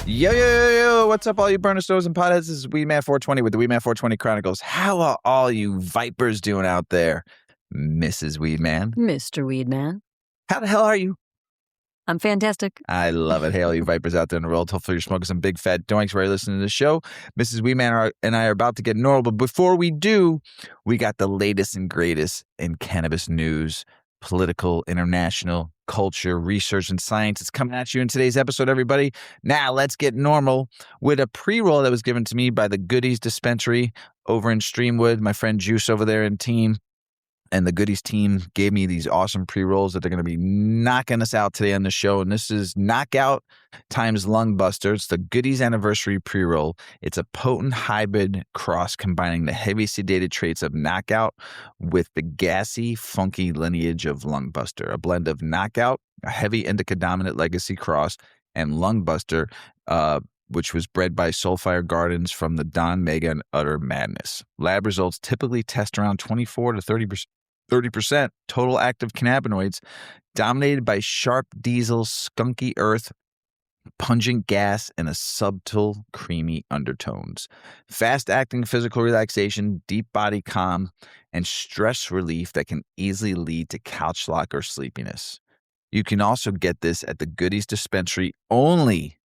Yo, what's up, all you burner stores and potheads? This is Weedman420 with the Weedman420 Chronicles. How are all you vipers doing out there? Mrs. Weedman. Mr. Weedman. How the hell are you? I'm fantastic. I love it. Hey, all you vipers out there in the world. Hopefully you're smoking some big fat doinks while you're listening to the show. Mrs. Weedman and I are about to get normal, but before we do, we got the latest and greatest in cannabis news, political, international, culture, research, and science. It's coming at you in today's episode, everybody. Now, let's get normal with a pre-roll that was given to me by the Goodies Dispensary over in Streamwood. My friend Juice over there and team. And the Goodies team gave me these awesome pre-rolls that they're going to be knocking us out today on the show. And this is Knockout times Lung Buster. It's the Goodies Anniversary pre-roll. It's a potent hybrid cross combining the heavy sedated traits of Knockout with the gassy, funky lineage of Lung Buster. A blend of Knockout, a heavy indica-dominant legacy cross, and Lung Buster, which was bred by Soulfire Gardens from the Don Mega and Utter Madness. Lab results typically test around 24 to 30% total active cannabinoids, dominated by sharp diesel, skunky earth, pungent gas, and a subtle, creamy undertones. Fast-acting physical relaxation, deep body calm, and stress relief that can easily lead to couch lock or sleepiness. You can also get this at the Goodies Dispensary only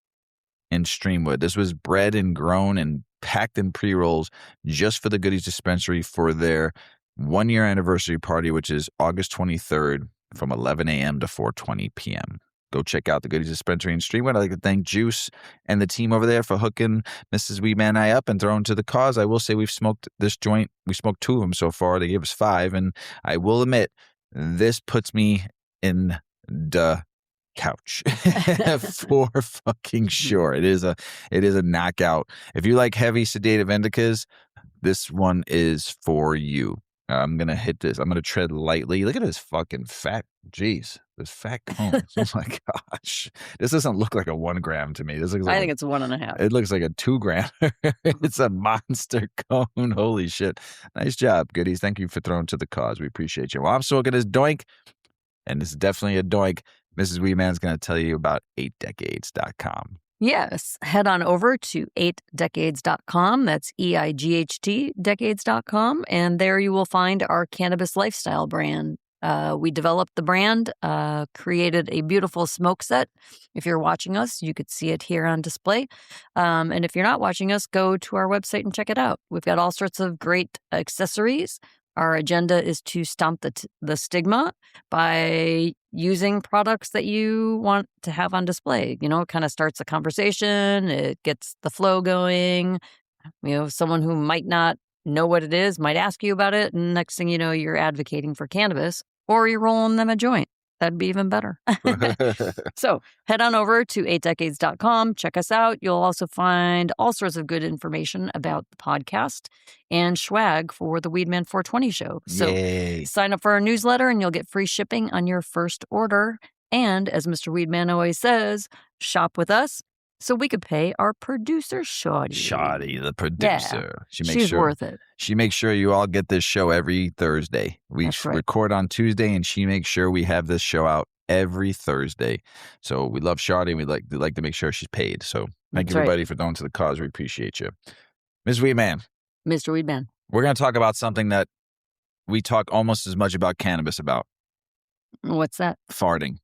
in Streamwood. This was bred and grown and packed in pre-rolls just for the Goodies Dispensary for their 1-year anniversary party, which is August 23rd from 11 a.m. to 4:20 p.m. Go check out the Goodies Dispensary in Streamwood. I'd like to thank Juice and the team over there for hooking Mrs. Weedman and I up and throwing to the cause. I will say we've smoked this joint. We smoked 2 of them so far. They gave us 5. And I will admit, this puts me in the couch for fucking sure. It is a knockout. If you like heavy sedative indicas, this one is for you. I'm going to hit this. I'm going to tread lightly. Look at this fucking fat, jeez, this fat cone. Oh my gosh. This doesn't look like a 1 gram to me. This looks like I think it's 1.5. It looks like a 2 gram. It's a monster cone. Holy shit. Nice job, Goodies. Thank you for throwing to the cause. We appreciate you. Well, I'm smoking this doink, and this is definitely a doink. Mrs. Weedman's going to tell you about 8decades.com. Yes. Head on over to 8decades.com. That's EIGHT decades.com. And there you will find our cannabis lifestyle brand. We developed the brand, created a beautiful smoke set. If you're watching us, you could see it here on display. And if you're not watching us, go to our website and check it out. We've got all sorts of great accessories. Our agenda is to stomp the stigma by using products that you want to have on display. You know, it kind of starts a conversation. It gets the flow going. You know, someone who might not know what it is might ask you about it. And next thing you know, you're advocating for cannabis or you're rolling them a joint. That'd be even better. So head on over to 8decades.com. Check us out. You'll also find all sorts of good information about the podcast and swag for the Weedman420 show. So sign up for our newsletter and you'll get free shipping on your first order. And as Mr. Weedman always says, shop with us so we could pay our producer, Shawty. Shawty, the producer. Yeah, she's worth it. She makes sure you all get this show every Thursday. We record on Tuesday, and she makes sure we have this show out every Thursday. So we love Shawty, and we'd like to make sure she's paid. So thank you, everybody, for throwing to the cause. We appreciate you. Ms. Weedman. Mr. Weedman. We're going to talk about something that we talk almost as much about cannabis about. What's that? Farting.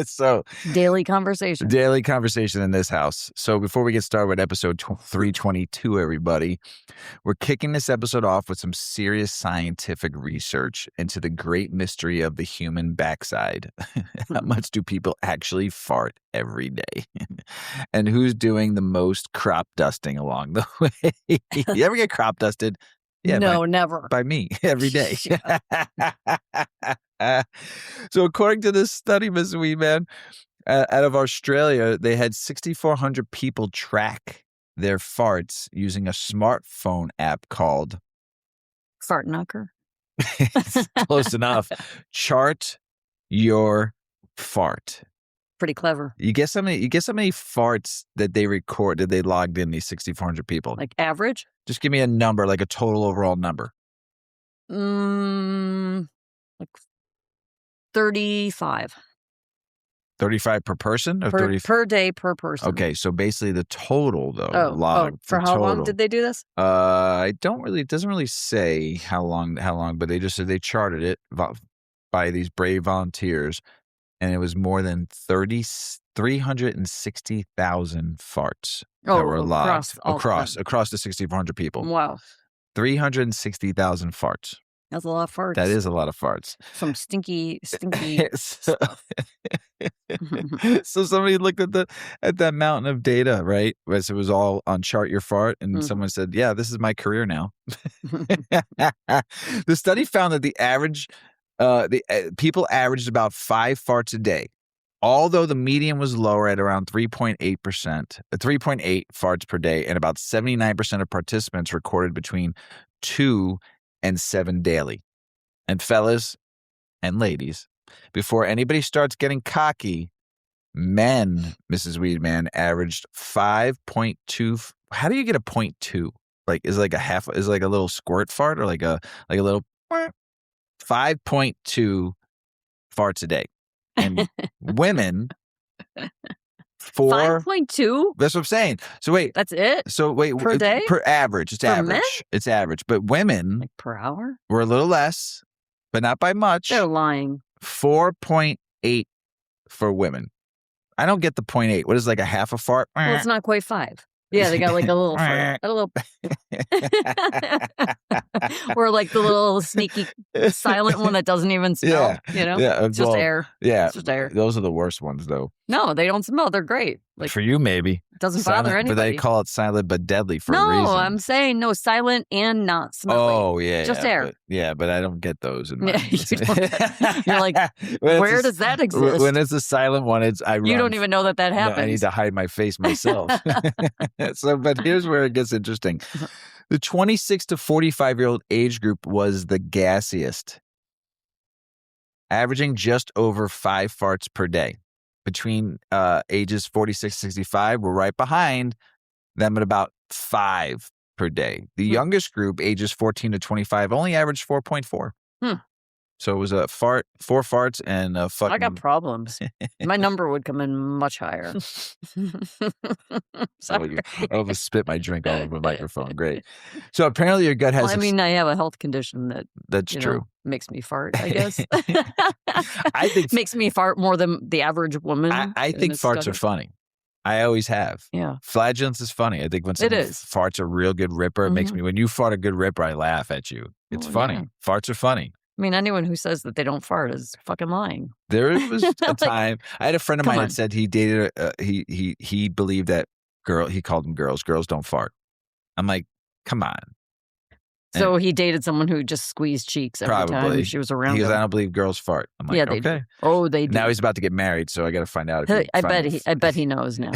So daily conversation in this house. So before we get started with episode 322, everybody, we're kicking this episode off with some serious scientific research into the great mystery of the human backside. How much do people actually fart every day? And who's doing the most crop dusting along the way? You ever get crop dusted? Yeah, no, never. By me every day. So according to this study, Ms. Weedman, out of Australia, they had 6,400 people track their farts using a smartphone app called Fart Knocker. Close enough. Chart your fart. Pretty clever. You guess how many farts that they logged in, these 6,400 people? Like average? Just give me a number, like a total overall number. Like 35. 35 per person or per day per person. Okay, so basically the total though. For how long did they do this? It doesn't really say how long, but they just said they charted it by these brave volunteers, and it was more than 360,000 farts that were logged across the 6,400 people. Wow. 360,000 farts. That's a lot of farts. That is a lot of farts. Some stinky so, so somebody looked at that mountain of data, right? It was all on Chart Your Fart, and someone said, "Yeah, this is my career now." The study found that the average, people averaged about 5 farts a day, although the median was lower at around 3.8 farts per day, and about 79% of participants recorded between 2 and 7 daily. And fellas and ladies, before anybody starts getting cocky, men, Mrs. Weedman, averaged 5.2. How do you get a 0.2? Like, is like a little squirt fart, or like a little 5.2 farts a day. And women, 5.2? That's what I'm saying. So wait. That's it? So wait. Per day? Per average. It's average. Men? It's average. But women. Like per hour? Were a little less, but not by much. They're lying. 4.8 for women. I don't get the 0.8. What is like a half a fart? Well, it's not quite 5. Yeah, they got like a little fart. A little. Or like the little sneaky silent one that doesn't even smell. Yeah. It's just air. Yeah. It's just air. Those are the worst ones, though. No, they don't smell. They're great. Like, for you, maybe. It doesn't bother anybody. But they call it silent but deadly for a reason. No, I'm saying no, silent and not smelly. Oh, yeah. Just air. But I don't get those in my You're like, where does that exist? When it's a silent one, I run. You don't even know that happens. No, I need to hide my face myself. But here's where it gets interesting. The 26 to 45-year-old age group was the gassiest, averaging just over 5 farts per day. Between ages 46 to 65, we're right behind them at about 5 per day. The youngest group, ages 14 to 25, only averaged 4.4. So it was a 4 farts and a fucking... I got problems. My number would come in much higher. Sorry. I'll just spit my drink all over the microphone. Great. So apparently your gut has... I have a health condition that's true. Makes me fart, I guess. I think makes me fart more than the average woman. I think farts are funny. I always have. Yeah. Flatulence is funny. I think when someone farts a real good ripper, it makes me... When you fart a good ripper, I laugh at you. It's funny. Yeah. Farts are funny. I mean, anyone who says that they don't fart is fucking lying. There was a time I had a friend of mine that said he dated he believed that he called them girls don't fart. I'm like, come on. So he dated someone who just squeezed cheeks every time she was around. He goes, him. I don't believe girls fart. I'm like, they okay. Do. Oh, they do. Now he's about to get married, so I got to find out. I bet he knows now.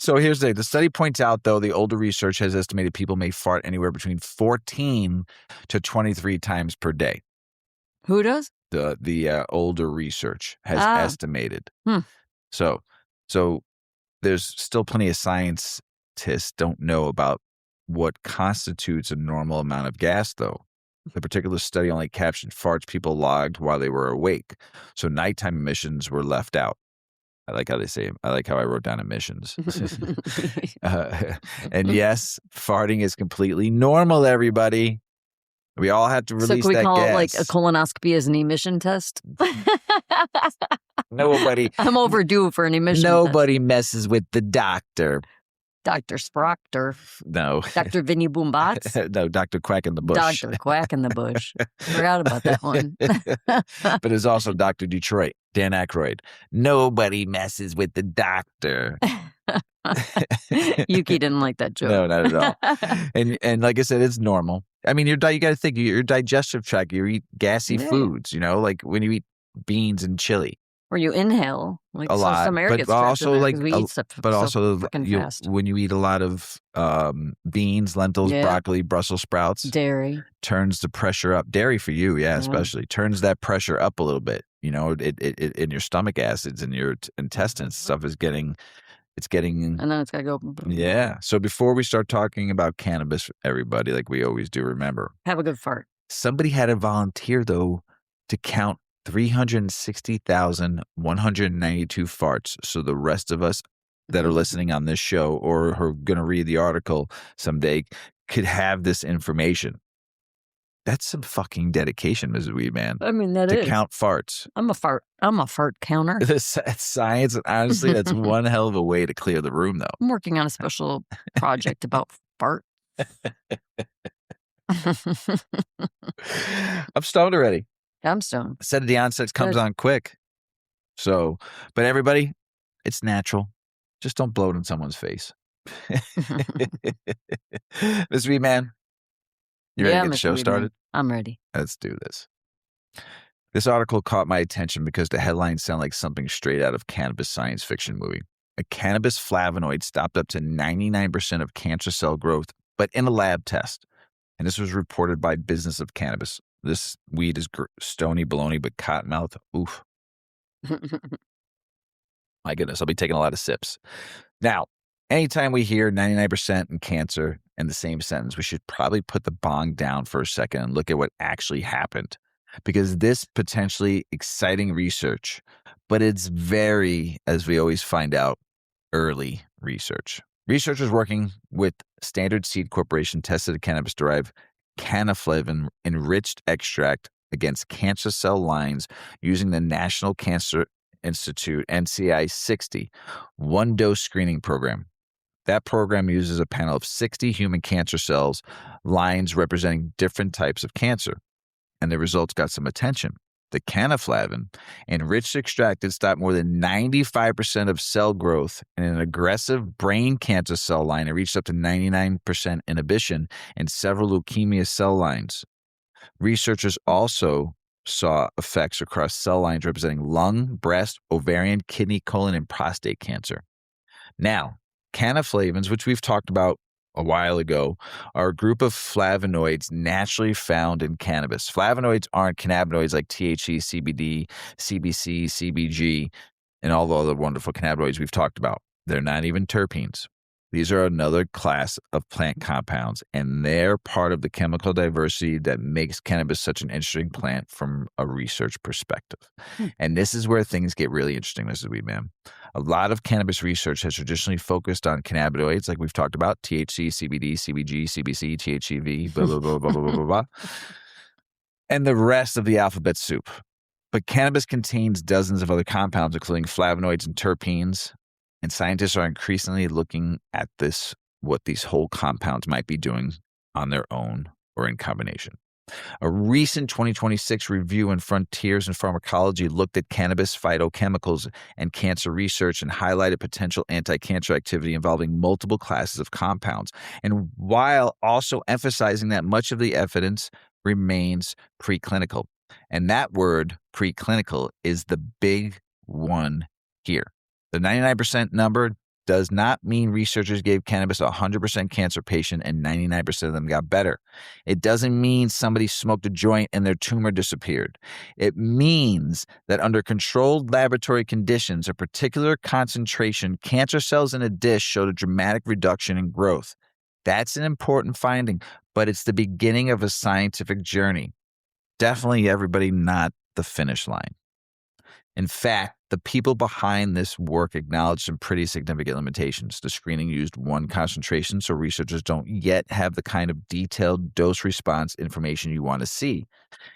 So here's the study points out, though, the older research has estimated people may fart anywhere between 14 to 23 times per day. Who does? The older research has estimated. So there's still plenty of scientists don't know about what constitutes a normal amount of gas, though. The particular study only captured farts people logged while they were awake. So nighttime emissions were left out. I like how they say, I like how I wrote down emissions. And yes, farting is completely normal, everybody. We all have to release that gas. So can we call it like a colonoscopy as an emission test? Nobody. I'm overdue for an emission Nobody messes with the doctor. Dr. Sprockter. No. Dr. Vinny Boombots. No, Dr. Quack in the Bush. Dr. Quack in the Bush. Forgot about that one. But there's also Dr. Detroit, Dan Aykroyd. Nobody messes with the doctor. Yuki didn't like that joke. No, not at all. And like I said, it's normal. I mean, you got to think, your digestive tract, you eat gassy foods, like when you eat beans and chili. Or you inhale like a lot, some air but gets also like we eat stuff, but also fast. When you eat a lot of beans, lentils, broccoli, Brussels sprouts, dairy turns the pressure up. Dairy for you, especially turns that pressure up a little bit. It in your stomach acids and your intestines stuff is getting. And then it's got to go. Yeah. So before we start talking about cannabis, everybody, like we always do, remember, have a good fart. Somebody had to volunteer though to count 360,192 farts. So the rest of us that are listening on this show or who are going to read the article someday could have this information. That's some fucking dedication, Mrs. Weedman. I mean, that to is. count farts. I'm a fart counter. That's science, and honestly, that's one hell of a way to clear the room, though. I'm working on a special project about fart. I'm stoned already. I'm stoned. Said at the onset comes on quick. So, but everybody, it's natural. Just don't blow it in someone's face. Miss Weedman, you ready to get the show started? I'm ready. Let's do this. This article caught my attention because the headlines sound like something straight out of cannabis science fiction movie. A cannabis flavonoid stopped up to 99% of cancer cell growth, but in a lab test. And this was reported by Business of Cannabis. This weed is stony baloney, but cottonmouth. Oof. My goodness, I'll be taking a lot of sips. Now, anytime we hear 99% in cancer in the same sentence, we should probably put the bong down for a second and look at what actually happened. Because this potentially exciting research, but it's very, as we always find out, early research. Researchers working with Standard Seed Corporation tested a cannabis-derived cannaflavin enriched extract against cancer cell lines using the National Cancer Institute NCI 60 one-dose screening program. That program uses a panel of 60 human cancer cells, lines representing different types of cancer. And the results got some attention. The cannaflavin enriched extract had stopped more than 95% of cell growth in an aggressive brain cancer cell line. It reached up to 99% inhibition in several leukemia cell lines. Researchers also saw effects across cell lines representing lung, breast, ovarian, kidney, colon, and prostate cancer. Now, cannaflavins, which we've talked about a while ago, are a group of flavonoids naturally found in cannabis. Flavonoids aren't cannabinoids like THC, CBD, CBC, CBG, and all the other wonderful cannabinoids we've talked about. They're not even terpenes. These are another class of plant compounds, and they're part of the chemical diversity that makes cannabis such an interesting plant from a research perspective. And this is where things get really interesting, Mrs. Weedman. A lot of cannabis research has traditionally focused on cannabinoids, like we've talked about, THC, CBD, CBG, CBC, THCV, blah, blah, blah, blah, blah, blah, blah, blah, and the rest of the alphabet soup. But cannabis contains dozens of other compounds, including flavonoids and terpenes. And scientists are increasingly looking at this, what these whole compounds might be doing on their own or in combination. A recent 2026 review in Frontiers in Pharmacology looked at cannabis phytochemicals and cancer research and highlighted potential anti-cancer activity involving multiple classes of compounds. And while also emphasizing that much of the evidence remains preclinical. And that word, preclinical, is the big one here. The 99% number does not mean researchers gave cannabis a 100% cancer patient and 99% of them got better. It doesn't mean somebody smoked a joint and their tumor disappeared. It means that under controlled laboratory conditions, a particular concentration, cancer cells in a dish showed a dramatic reduction in growth. That's an important finding, but it's the beginning of a scientific journey. Definitely everybody not the finish line. In fact, the people behind this work acknowledged some pretty significant limitations. The screening used one concentration, so researchers don't yet have the kind of detailed dose response information you want to see.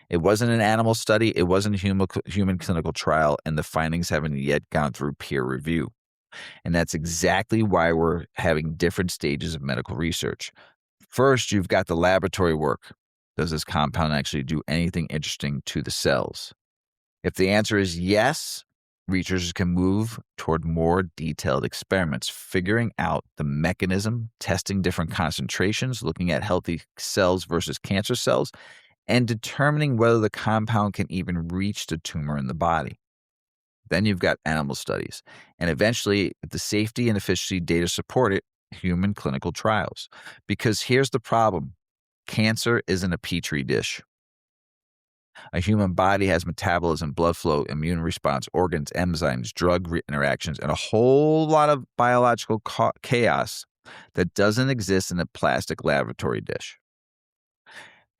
It wasn't an animal study, it wasn't a human clinical trial, and the findings haven't yet gone through peer review. And that's exactly why we're having different stages of medical research. First, you've got the laboratory work. Does this compound actually do anything interesting to the cells? If the answer is yes, researchers can move toward more detailed experiments, figuring out the mechanism, testing different concentrations, looking at healthy cells versus cancer cells, and determining whether the compound can even reach the tumor in the body. Then you've got animal studies, and eventually, if the safety and efficacy data support it, human clinical trials. Because here's the problem. Cancer isn't a petri dish. A human body has metabolism, blood flow, immune response, organs, enzymes, drug interactions, and a whole lot of biological chaos that doesn't exist in a plastic laboratory dish.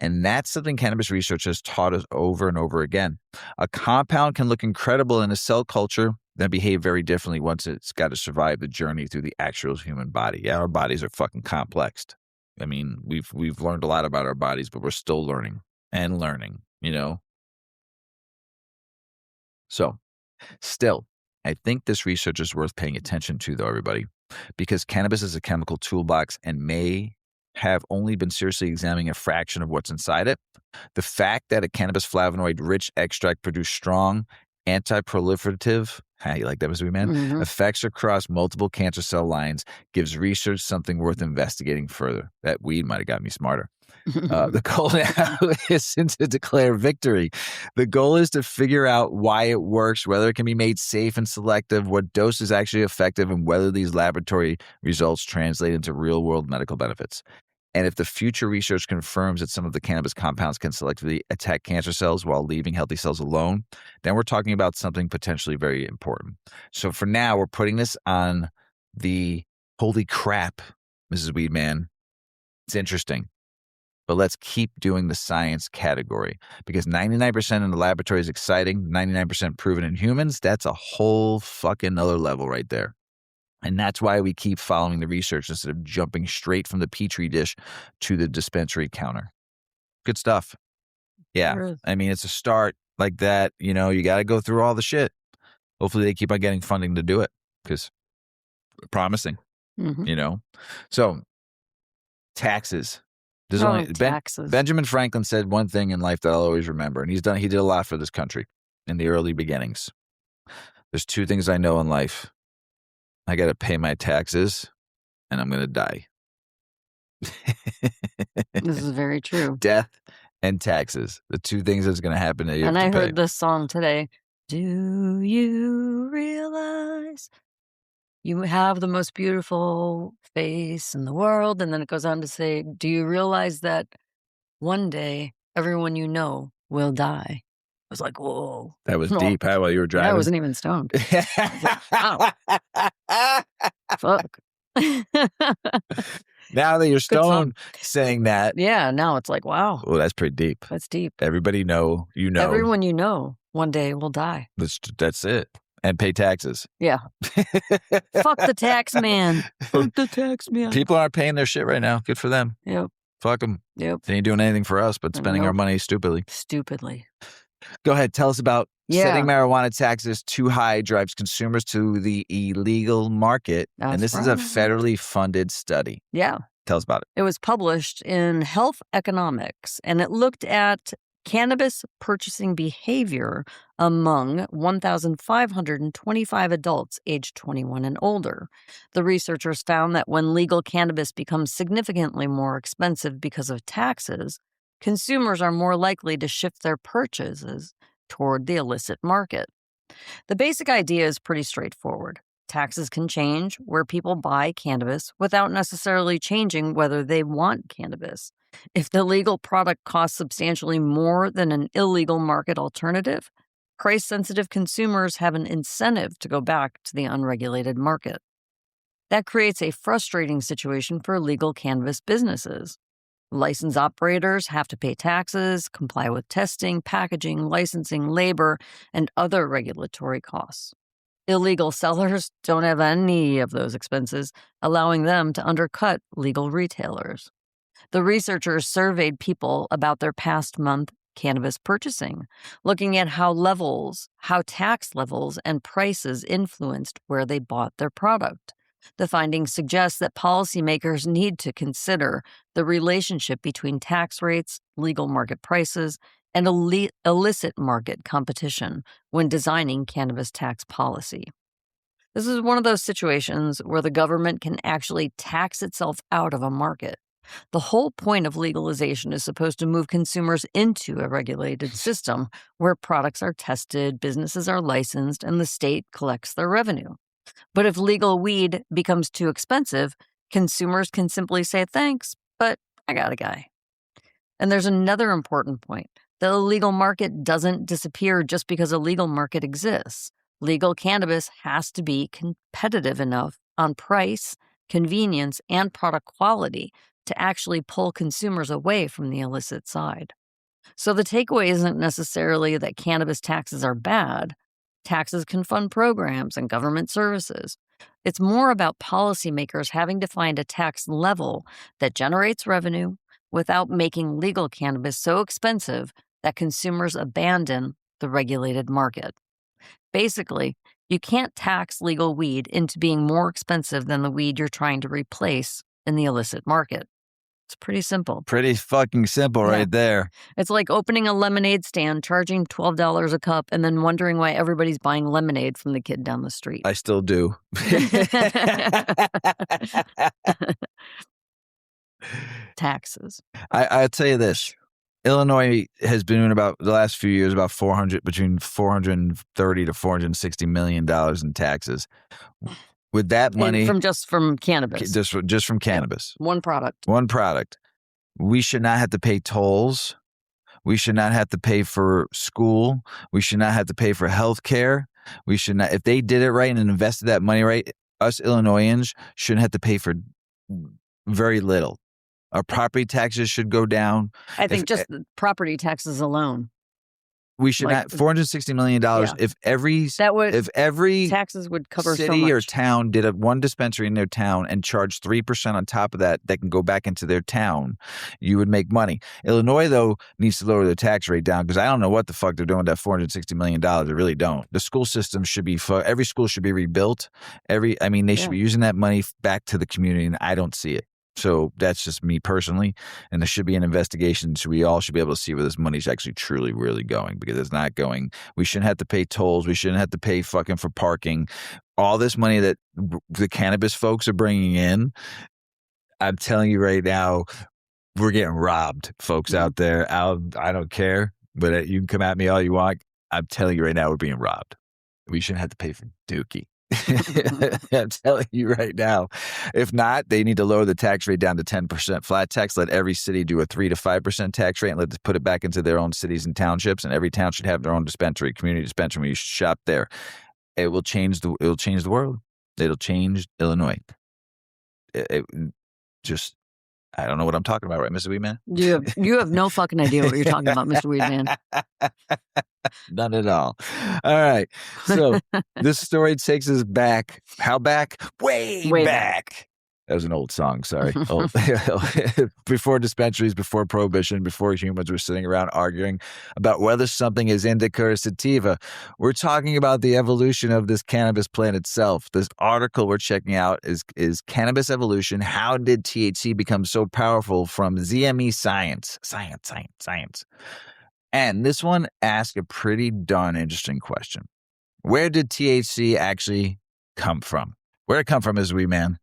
And that's something cannabis research has taught us over and over again. A compound can look incredible in a cell culture, then behave very differently once it's got to survive the journey through the actual human body. Yeah, our bodies are fucking complex. I mean, we've learned a lot about our bodies, but we're still learning and learning, you know? So, still, I think this research is worth paying attention to, though, everybody, because cannabis is a chemical toolbox and may have only been seriously examining a fraction of what's inside it. The fact that a cannabis flavonoid-rich extract produced strong anti-proliferative, you like that, Mrs. Weedman, effects across multiple cancer cell lines gives research something worth investigating further. That weed might have got me smarter. The goal now isn't to declare victory. The goal is to figure out why it works, whether it can be made safe and selective, what dose is actually effective, and whether these laboratory results translate into real-world medical benefits. And if the future research confirms that some of the cannabis compounds can selectively attack cancer cells while leaving healthy cells alone, then we're talking about something potentially very important. So for now, we're putting this on the holy crap, Mrs. Weedman. It's interesting. But let's keep doing the science category, because 99% in the laboratory is exciting, 99% proven in humans, that's a whole fucking other level right there. And that's why we keep following the research instead of jumping straight from the petri dish to the dispensary counter. Good stuff. Yeah. Sure. I mean, it's a start like that. You know, you got to go through all the shit. Hopefully they keep on getting funding to do it, because promising, you know. So taxes. Taxes. Benjamin Franklin said one thing in life that I'll always remember, and he did a lot for this country in the early beginnings. There's two things I know in life. I got to pay my taxes, and I'm going to die. This is very true. Death and taxes. The two things that's going to happen that you have to pay. And I heard this song today. Do you realize you have the most beautiful face in the world? And then it goes on to say, do you realize that one day everyone you know will die? I was like, whoa. That was deep, huh, while you were driving? I wasn't even stoned. Like, wow. Fuck. Now that you're stoned saying that. Yeah, now it's like, wow. Well, that's pretty deep. That's deep. Everybody know. Everyone you know one day will die. That's it. And pay taxes. Yeah. Fuck the tax man. Fuck the tax man. People aren't paying their shit right now. Good for them. Yep. Fuck them. Yep. They ain't doing anything for us but spending our money stupidly. Go ahead. Tell us about setting marijuana taxes too high drives consumers to the illegal market. And this is a federally funded study. Yeah. Tell us about it. It was published in Health Economics, and it looked at cannabis purchasing behavior among 1,525 adults aged 21 and older. The researchers found that when legal cannabis becomes significantly more expensive because of taxes, consumers are more likely to shift their purchases toward the illicit market. The basic idea is pretty straightforward. Taxes can change where people buy cannabis without necessarily changing whether they want cannabis. If the legal product costs substantially more than an illegal market alternative, price-sensitive consumers have an incentive to go back to the unregulated market. That creates a frustrating situation for legal cannabis businesses. License operators have to pay taxes, comply with testing, packaging, licensing, labor, and other regulatory costs. Illegal sellers don't have any of those expenses, allowing them to undercut legal retailers. The researchers surveyed people about their past month cannabis purchasing, looking at how tax levels and prices influenced where they bought their product. The findings suggest that policymakers need to consider the relationship between tax rates, legal market prices, and illicit market competition when designing cannabis tax policy. This is one of those situations where the government can actually tax itself out of a market. The whole point of legalization is supposed to move consumers into a regulated system where products are tested, businesses are licensed, and the state collects their revenue. But if legal weed becomes too expensive, consumers can simply say, thanks, but I got a guy. And there's another important point. The illegal market doesn't disappear just because a legal market exists. Legal cannabis has to be competitive enough on price, convenience, and product quality to actually pull consumers away from the illicit side. So the takeaway isn't necessarily that cannabis taxes are bad. Taxes can fund programs and government services. It's more about policymakers having to find a tax level that generates revenue without making legal cannabis so expensive that consumers abandon the regulated market. Basically, you can't tax legal weed into being more expensive than the weed you're trying to replace in the illicit market. It's pretty simple. Pretty fucking simple right there. It's like opening a lemonade stand, charging $12 a cup, and then wondering why everybody's buying lemonade from the kid down the street. I still do. Taxes. I'll tell you this. Illinois has been doing about the last few years about between $430 to $460 million in taxes. With that money from cannabis, just from cannabis, one product, we should not have to pay tolls. We should not have to pay for school. We should not have to pay for health care. We should not, if they did it right and invested that money right, us Illinoisans shouldn't have to pay for very little. Our property taxes should go down. I think just the property taxes alone. We should not $460 million. Yeah. If every taxes would cover city so much. or town did one dispensary in their town and charged 3% on top of that can go back into their town, you would make money. Illinois, though, needs to lower their tax rate down because I don't know what the fuck they're doing with that $460 million. I really don't. The school system should be every school should be rebuilt. They should be using that money back to the community, and I don't see it. So that's just me personally. And there should be an investigation so we all should be able to see where this money's actually truly, really going, because it's not going. We shouldn't have to pay tolls. We shouldn't have to pay fucking for parking. All this money that the cannabis folks are bringing in, I'm telling you right now, we're getting robbed, folks out there. I don't care, but you can come at me all you want. I'm telling you right now, we're being robbed. We shouldn't have to pay for dookie. I'm telling you right now. If not, they need to lower the tax rate down to 10% flat tax. Let every city do a 3 to 5% tax rate and let's put it back into their own cities and townships. And every town should have their own dispensary, community dispensary. Where you should shop there. It will change the world. It'll change Illinois. I don't know what I'm talking about, right, Mrs. Weedman? You have no fucking idea what you're talking about, Mr. Weedman. None at all. All right. So this story takes us back. How back? Way back. That was an old song, sorry. Before dispensaries, before prohibition, before humans were sitting around arguing about whether something is indica or sativa. We're talking about the evolution of this cannabis plant itself. This article we're checking out is Cannabis Evolution. How did THC become so powerful from ZME Science? Science. And this one asks a pretty darn interesting question. Where did THC actually come from? Where did it come from, Mrs. Weedman?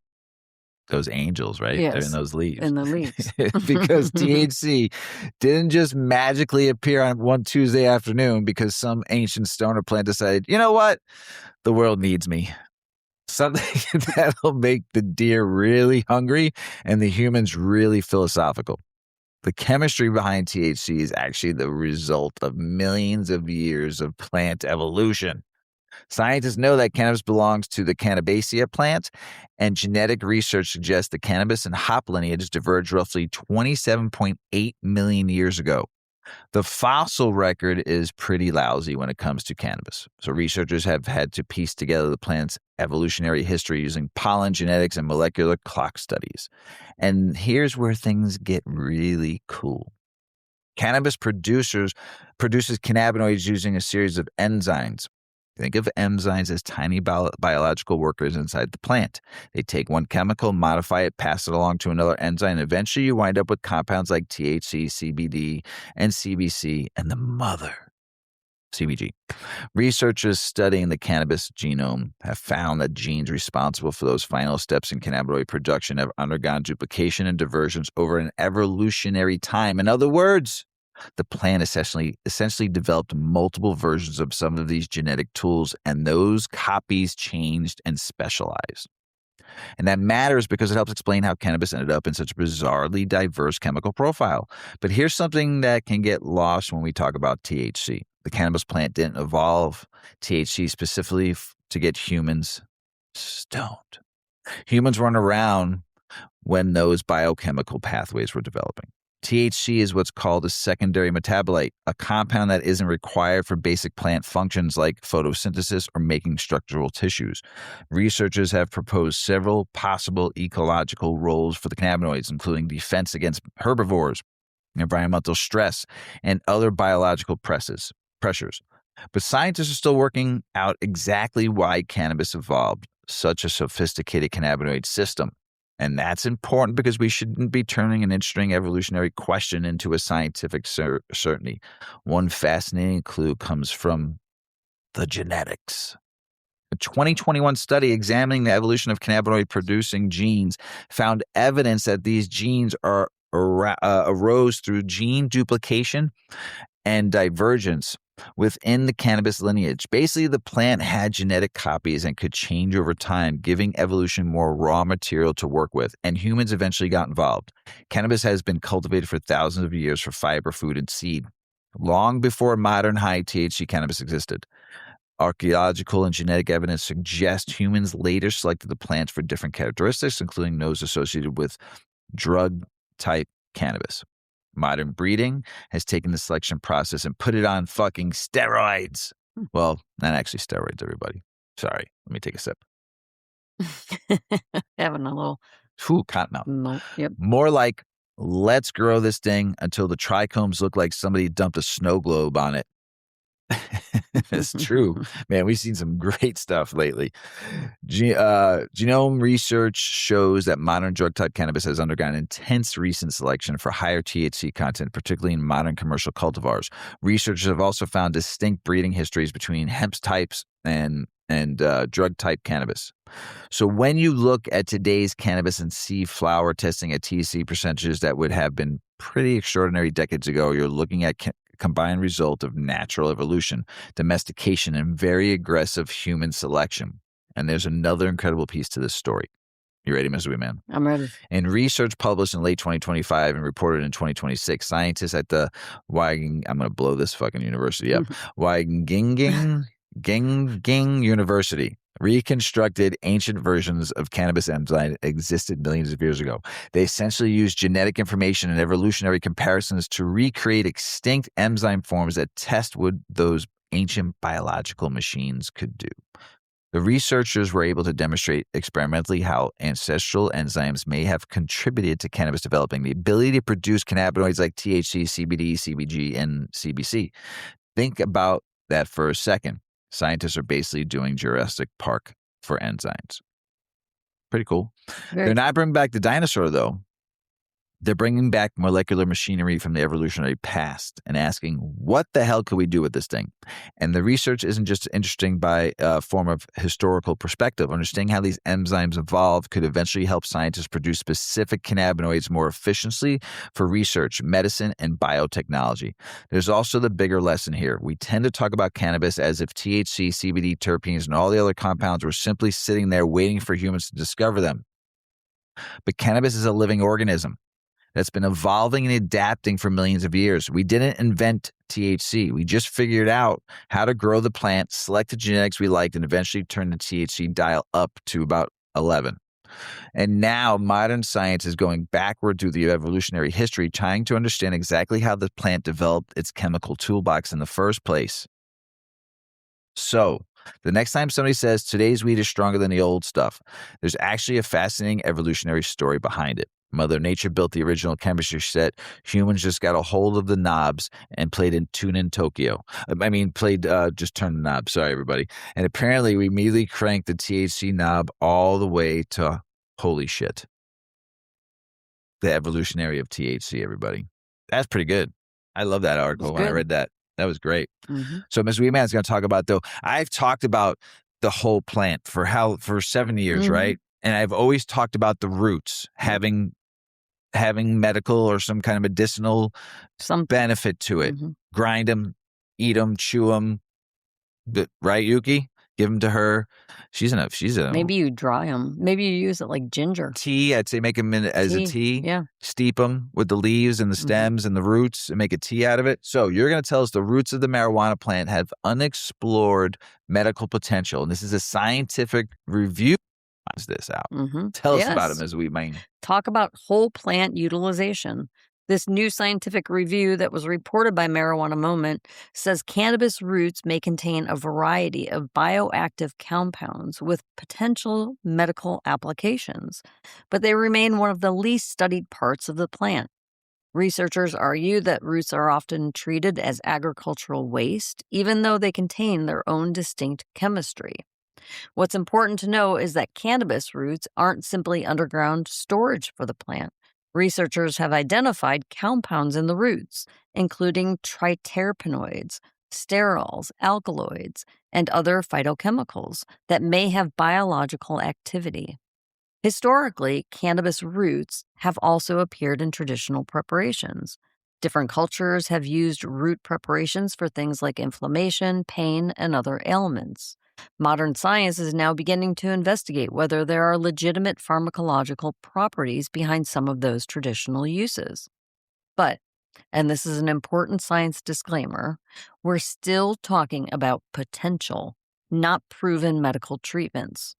Those angels, right? Yes. They're in those leaves. In the leaves. Because THC didn't just magically appear on one Tuesday afternoon because some ancient stoner plant decided, you know what? The world needs me. Something that'll make the deer really hungry and the humans really philosophical. The chemistry behind THC is actually the result of millions of years of plant evolution. Scientists know that cannabis belongs to the Cannabaceae plant, and genetic research suggests the cannabis and hop lineage diverged roughly 27.8 million years ago. The fossil record is pretty lousy when it comes to cannabis. So researchers have had to piece together the plant's evolutionary history using pollen genetics and molecular clock studies. And here's where things get really cool. Cannabis produces cannabinoids using a series of enzymes. Think of enzymes as tiny biological workers inside the plant. They take one chemical, modify it, pass it along to another enzyme, and eventually you wind up with compounds like THC, CBD, and CBC, and the mother, CBG. Researchers studying the cannabis genome have found that genes responsible for those final steps in cannabinoid production have undergone duplication and divergence over an evolutionary time. In other words, the plant essentially developed multiple versions of some of these genetic tools, and those copies changed and specialized. And that matters because it helps explain how cannabis ended up in such a bizarrely diverse chemical profile. But here's something that can get lost when we talk about THC. The cannabis plant didn't evolve THC specifically to get humans stoned. Humans run around when those biochemical pathways were developing. THC is what's called a secondary metabolite, a compound that isn't required for basic plant functions like photosynthesis or making structural tissues. Researchers have proposed several possible ecological roles for the cannabinoids, including defense against herbivores, environmental stress, and other biological pressures. But scientists are still working out exactly why cannabis evolved such a sophisticated cannabinoid system. And that's important because we shouldn't be turning an interesting evolutionary question into a scientific certainty. One fascinating clue comes from the genetics. A 2021 study examining the evolution of cannabinoid-producing genes found evidence that these genes arose through gene duplication and divergence within the cannabis lineage. Basically, the plant had genetic copies and could change over time, giving evolution more raw material to work with, and humans eventually got involved. Cannabis has been cultivated for thousands of years for fiber, food, and seed, long before modern high THC cannabis existed. Archaeological and genetic evidence suggest humans later selected the plants for different characteristics, including those associated with drug-type cannabis. Modern breeding has taken the selection process and put it on fucking steroids. Well, not actually steroids, everybody. Sorry. Let me take a sip. Having a little cottonmouth. no, yep. More like, let's grow this thing until the trichomes look like somebody dumped a snow globe on it. It's true. Man, we've seen some great stuff lately. Genome research shows that modern drug-type cannabis has undergone intense recent selection for higher THC content, particularly in modern commercial cultivars. Researchers have also found distinct breeding histories between hemp types and drug-type cannabis. So when you look at today's cannabis and see flower testing at THC percentages that would have been pretty extraordinary decades ago, you're looking at combined result of natural evolution, domestication, and very aggressive human selection. And there's another incredible piece to this story. You ready, Mrs. Weedman? I'm ready. In research published in late 2025 and reported in 2026, scientists at the I'm going to blow this fucking university up, Wageningen University reconstructed ancient versions of cannabis enzyme that existed millions of years ago. They essentially used genetic information and evolutionary comparisons to recreate extinct enzyme forms that test what those ancient biological machines could do. The researchers were able to demonstrate experimentally how ancestral enzymes may have contributed to cannabis developing the ability to produce cannabinoids like THC, CBD, CBG, and CBC. Think about that for a second. Scientists are basically doing Jurassic Park for enzymes. Pretty cool. They're not bringing back the dinosaur, though. They're bringing back molecular machinery from the evolutionary past and asking, what the hell could we do with this thing? And the research isn't just interesting by a form of historical perspective. Understanding how these enzymes evolve could eventually help scientists produce specific cannabinoids more efficiently for research, medicine, and biotechnology. There's also the bigger lesson here. We tend to talk about cannabis as if THC, CBD, terpenes, and all the other compounds were simply sitting there waiting for humans to discover them. But cannabis is a living organism that's been evolving and adapting for millions of years. We didn't invent THC. We just figured out how to grow the plant, select the genetics we liked, and eventually turn the THC dial up to about 11. And now modern science is going backward through the evolutionary history, trying to understand exactly how the plant developed its chemical toolbox in the first place. So, the next time somebody says today's weed is stronger than the old stuff, there's actually a fascinating evolutionary story behind it. Mother Nature built the original chemistry set. Humans just got a hold of the knobs and played in Tune in Tokyo. Just turn the knob. Sorry, everybody. And apparently we immediately cranked the THC knob all the way to holy shit. The evolutionary of THC, everybody. That's pretty good. I love that article when I read that. That was great. Mm-hmm. So Ms. Weedman is going to talk about, though, I've talked about the whole plant for 7 years, mm-hmm. right? And I've always talked about the roots having medical or some kind of medicinal benefit to it. Mm-hmm. Grind them, eat them, chew them. Right, Yuki? Give them to her. She's in a. Maybe you dry them. Maybe you use it like ginger. Tea, I'd say make them as a tea. Yeah. Steep them with the leaves and the stems and the roots and make a tea out of it. So you're going to tell us the roots of the marijuana plant have unexplored medical potential. And this is a scientific review this out. Mm-hmm. Tell us about Yes. it, Mrs. Weedman. Talk about whole plant utilization. This new scientific review that was reported by Marijuana Moment says cannabis roots may contain a variety of bioactive compounds with potential medical applications, but they remain one of the least studied parts of the plant. Researchers argue that roots are often treated as agricultural waste, even though they contain their own distinct chemistry. What's important to know is that cannabis roots aren't simply underground storage for the plant. Researchers have identified compounds in the roots, including triterpenoids, sterols, alkaloids, and other phytochemicals that may have biological activity. Historically, cannabis roots have also appeared in traditional preparations. Different cultures have used root preparations for things like inflammation, pain, and other ailments. Modern science is now beginning to investigate whether there are legitimate pharmacological properties behind some of those traditional uses. But, and this is an important science disclaimer, we're still talking about potential, not proven medical treatments.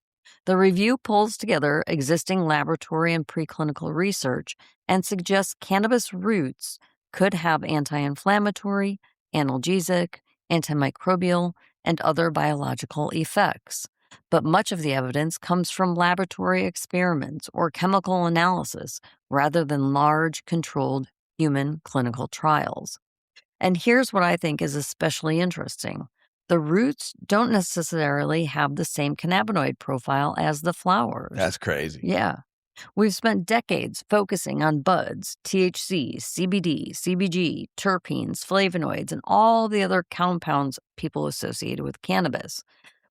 The review pulls together existing laboratory and preclinical research and suggests cannabis roots could have anti-inflammatory, analgesic, antimicrobial, and other biological effects. But much of the evidence comes from laboratory experiments or chemical analysis rather than large, controlled human clinical trials. And here's what I think is especially interesting. The roots don't necessarily have the same cannabinoid profile as the flowers. That's crazy. Yeah. We've spent decades focusing on buds, THC, CBD, CBG, terpenes, flavonoids, and all the other compounds people associated with cannabis.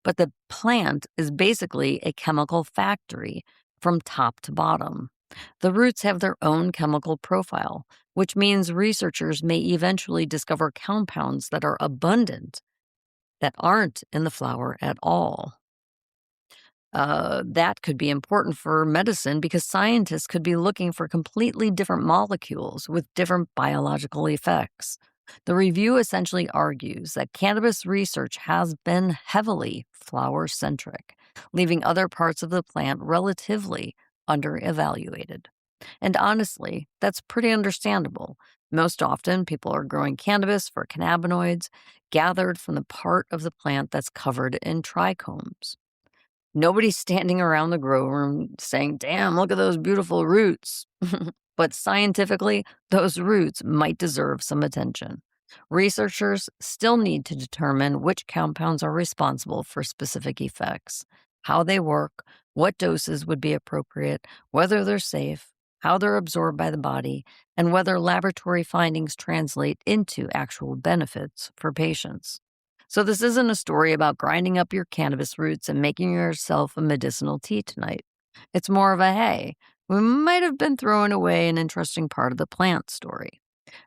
But the plant is basically a chemical factory from top to bottom. The roots have their own chemical profile, which means researchers may eventually discover compounds that are abundant that aren't in the flower at all. That could be important for medicine because scientists could be looking for completely different molecules with different biological effects. The review essentially argues that cannabis research has been heavily flower-centric, leaving other parts of the plant relatively under-evaluated. And honestly, that's pretty understandable. Most often, people are growing cannabis for cannabinoids gathered from the part of the plant that's covered in trichomes. Nobody's standing around the grow room saying, "Damn, look at those beautiful roots." But scientifically, those roots might deserve some attention. Researchers still need to determine which compounds are responsible for specific effects, how they work, what doses would be appropriate, whether they're safe, how they're absorbed by the body, and whether laboratory findings translate into actual benefits for patients. So this isn't a story about grinding up your cannabis roots and making yourself a medicinal tea tonight. It's more of a, hey, we might have been throwing away an interesting part of the plant story.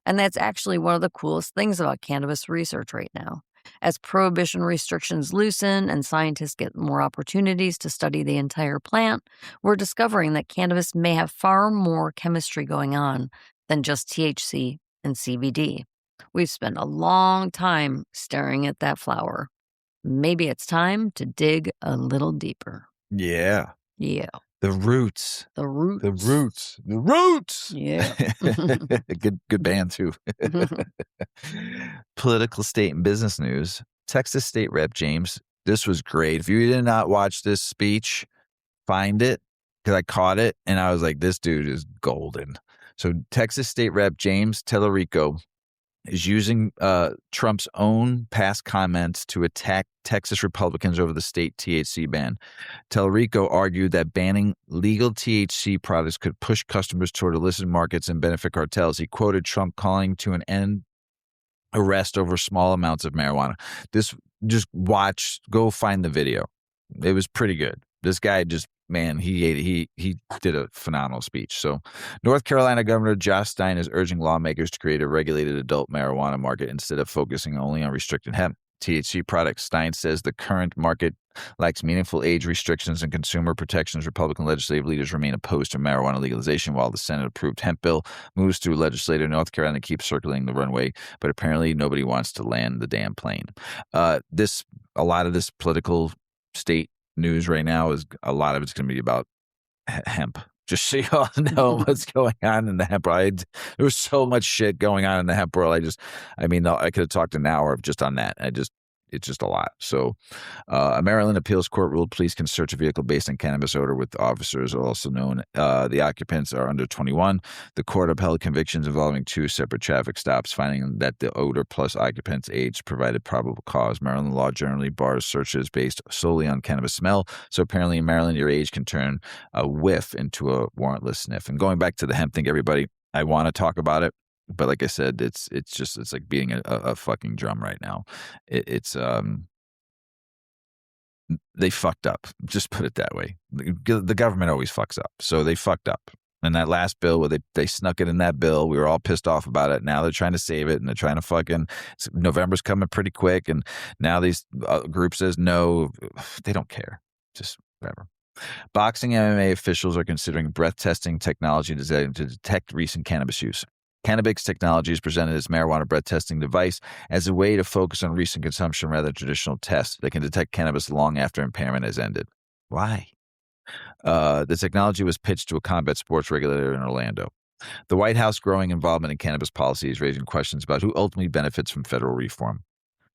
And that's actually one of the coolest things about cannabis research right now. As prohibition restrictions loosen and scientists get more opportunities to study the entire plant, we're discovering that cannabis may have far more chemistry going on than just THC and CBD. We've spent a long time staring at that flower. Maybe it's time to dig a little deeper. Yeah. Yeah. The roots. The roots. The roots. The roots. Yeah. Good band, too. Political, state, and business news. Texas State Rep James, this was great. If you did not watch this speech, find it, because I caught it, and I was like, this dude is golden. So Texas State Rep James Tellerico is using Trump's own past comments to attack Texas Republicans over the state THC ban. Tellerico argued that banning legal THC products could push customers toward illicit markets and benefit cartels. He quoted Trump calling to an end arrest over small amounts of marijuana. Go find the video. It was pretty good. This guy just, man, he did a phenomenal speech. So North Carolina Governor Josh Stein is urging lawmakers to create a regulated adult marijuana market instead of focusing only on restricted hemp THC products. Stein says the current market lacks meaningful age restrictions and consumer protections. Republican legislative leaders remain opposed to marijuana legalization while the Senate-approved hemp bill moves through legislature. North Carolina keeps circling the runway, but apparently nobody wants to land the damn plane. A lot of this political state news right now is a lot of it's going to be about hemp. Just so you all know what's going on in the hemp world. There was so much shit going on in the hemp world. I could have talked an hour just on that. It's just a lot. So, a Maryland appeals court ruled police can search a vehicle based on cannabis odor with officers also known. The occupants are under 21. The court upheld convictions involving 2 separate traffic stops, finding that the odor plus occupant's age provided probable cause. Maryland law generally bars searches based solely on cannabis smell. So apparently in Maryland, your age can turn a whiff into a warrantless sniff. And going back to the hemp thing, everybody, I want to talk about it. But like I said, it's like beating a fucking drum right now. They fucked up. Just put it that way. The government always fucks up. So they fucked up. And that last bill where they snuck it in that bill, we were all pissed off about it. Now they're trying to save it and they're trying to November's coming pretty quick. And now these group says no, they don't care. Just whatever. Boxing MMA officials are considering breath testing technology designed to detect recent cannabis use. Cannabis technology is presented as marijuana breath testing device as a way to focus on recent consumption rather than traditional tests that can detect cannabis long after impairment has ended. Why? The technology was pitched to a combat sports regulator in Orlando. The White House growing involvement in cannabis policy is raising questions about who ultimately benefits from federal reform.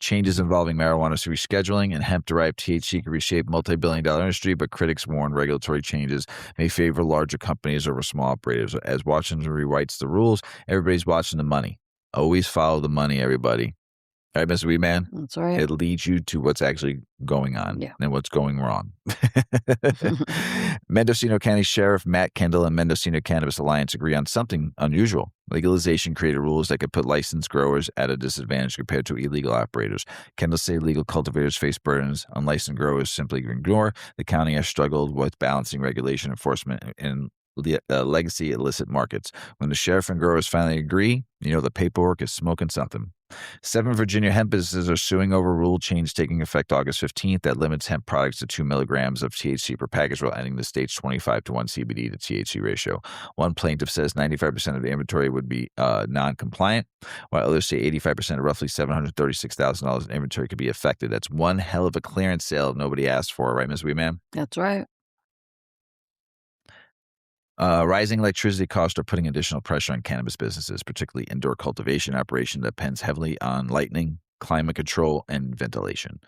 Changes involving marijuana rescheduling and hemp-derived THC can reshape multi-billion-dollar industry, but critics warn regulatory changes may favor larger companies over small operators. As Washington rewrites the rules, everybody's watching the money. Always follow the money, everybody. All right, Mrs. Weedman? That's right. It leads you to what's actually going on and what's going wrong. Mendocino County Sheriff Matt Kendall and Mendocino Cannabis Alliance agree on something unusual. Legalization created rules that could put licensed growers at a disadvantage compared to illegal operators. Kendall say legal cultivators face burdens unlicensed growers simply ignore. The county has struggled with balancing regulation enforcement and legacy illicit markets. When the sheriff and growers finally agree, the paperwork is smoking something. 7 Virginia hemp businesses are suing over rule change taking effect August 15th that limits hemp products to 2 milligrams of THC per package while ending the state's 25-1 CBD to THC ratio. One plaintiff says 95% of the inventory would be non-compliant, while others say 85% of roughly $736,000 in inventory could be affected. That's one hell of a clearance sale nobody asked for, right, Ms. Weedman? That's right. Rising electricity costs are putting additional pressure on cannabis businesses, particularly indoor cultivation operation that depends heavily on lighting, climate control, and ventilation.